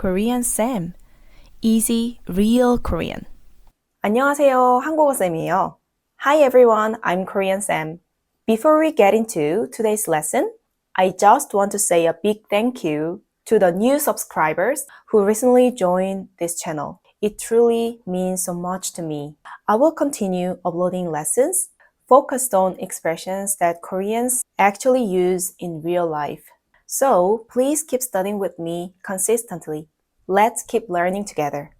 Korean Ssaem. Easy, real Korean. 안녕하세요. 한국어 쌤이에요. Hi everyone, I'm Korean Sam. Before we get into today's lesson, I just want to say a big thank you to the new subscribers who recently joined this channel. It truly means so much to me. I will continue uploading lessons focused on expressions that Koreans actually use in real life. So please keep studying with me consistently. Let's keep learning together.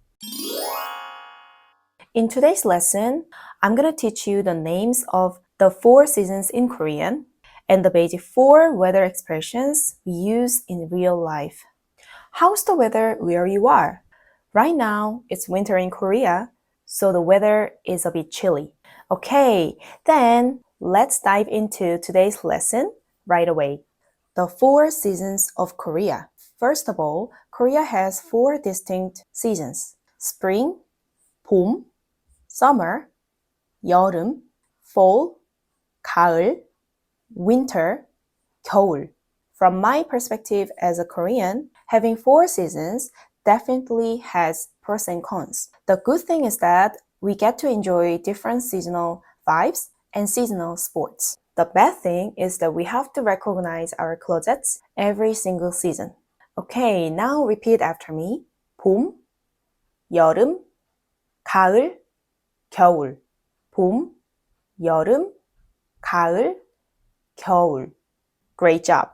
In today's lesson, I'm going to teach you the names of the 4 seasons in Korean and the basic 4 weather expressions we use in real life. How's the weather where you are? Right now, it's winter in Korea, so the weather is a bit chilly. Okay, then let's dive into today's lesson right away. The 4 seasons of Korea. First of all, Korea has 4 distinct seasons. Spring, 봄, summer, 여름, fall, 가을, winter, 겨울. From my perspective as a Korean, having 4 seasons definitely has pros and cons. The good thing is that we get to enjoy different seasonal vibes and seasonal sports. The bad thing is that we have to recognize our closets every single season. Okay, now repeat after me. 봄, 여름, 가을, 겨울. 봄, 여름, 가을, 겨울. Great job.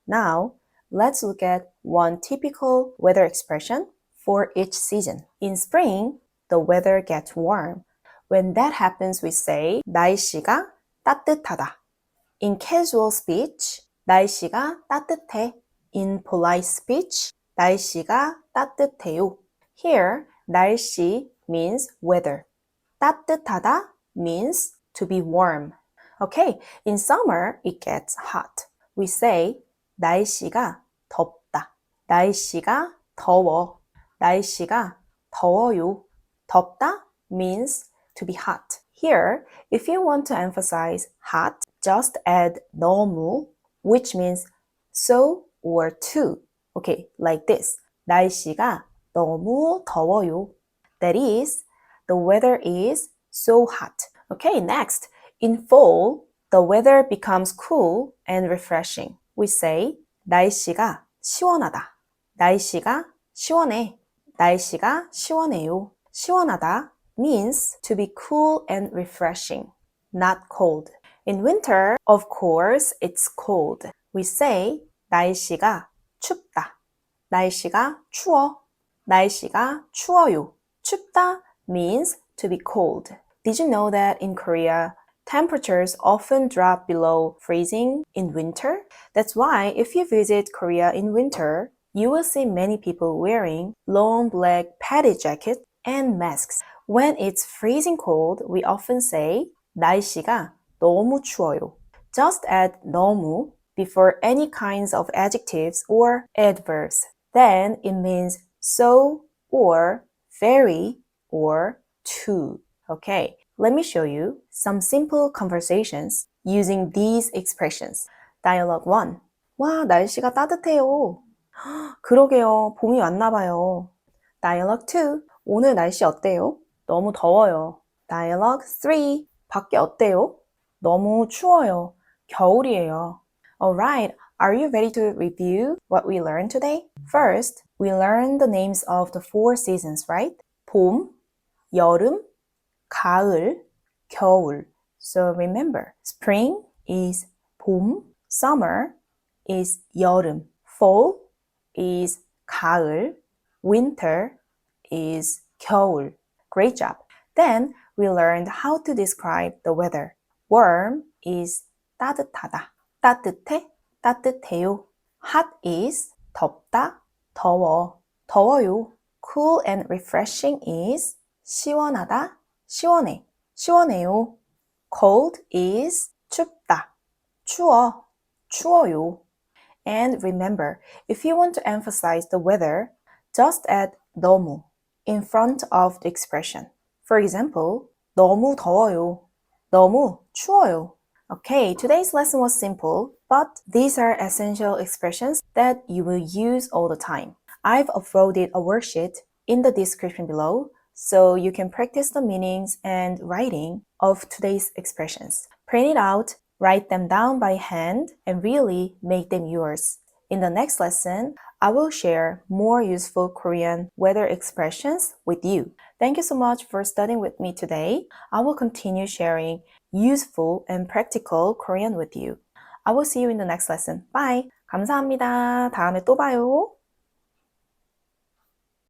Now, let's look at one typical weather expression for each season. In spring, the weather gets warm. When that happens, we say 날씨가 따뜻하다. In casual speech, 날씨가 따뜻해. In polite speech, 날씨가 따뜻해요. Here, 날씨 means weather. 따뜻하다 means to be warm. Okay, in summer, it gets hot. We say 날씨가 덥다. 날씨가 더워. 날씨가 더워요. 덥다 means to be hot. Here, if you want to emphasize hot, just add 너무, which means so or too. Okay, like this. 날씨가 너무 더워요. That is, the weather is so hot. Okay, next. In fall, the weather becomes cool and refreshing. We say 날씨가 시원하다. 날씨가 시원해. 날씨가 시원해요. 시원하다 means to be cool and refreshing, not cold. In winter, of course, it's cold. We say 날씨가 춥다. 날씨가 추워. 날씨가 추워요. 춥다 means to be cold. Did you know that in Korea, temperatures often drop below freezing in winter? That's why if you visit Korea in winter, you will see many people wearing long black padded jackets and masks. When it's freezing cold, we often say 날씨가 너무 추워요. Just add 너무 before any kinds of adjectives or adverbs. Then it means so or very or too. Okay, let me show you some simple conversations using these expressions. Dialogue 1. 와, 날씨가 따뜻해요. 그러게요, 봄이 왔나 봐요. Dialogue 2. 오늘 날씨 어때요? 너무 더워요. Dialogue 3. 밖에 어때요? 너무 추워요. 겨울이에요. Alright, are you ready to review what we learned today? First, we learned the names of the 4 seasons, right? 봄, 여름, 가을, 겨울. So remember, spring is 봄, summer is 여름, fall is 가을, winter is 겨울. Great job. Then we learned how to describe the weather. Warm is 따뜻하다. 따뜻해, 따뜻해요. Hot is 덥다, 더워, 더워요. Cool and refreshing is 시원하다, 시원해, 시원해요. Cold is 춥다, 추워, 추워요. And remember, if you want to emphasize the weather, just add 너무 in front of the expression. For example, 너무 더워요, 너무 추워요. Okay, today's lesson was simple, but these are essential expressions that you will use all the time. I've uploaded a worksheet in the description below so you can practice the meanings and writing of today's expressions. Print it out, write them down by hand, and really make them yours. In the next lesson, I will share more useful Korean weather expressions with you. Thank you so much for studying with me today. I will continue sharing useful and practical Korean with you. I will see you in the next lesson. Bye! 감사합니다. 다음에 또 봐요.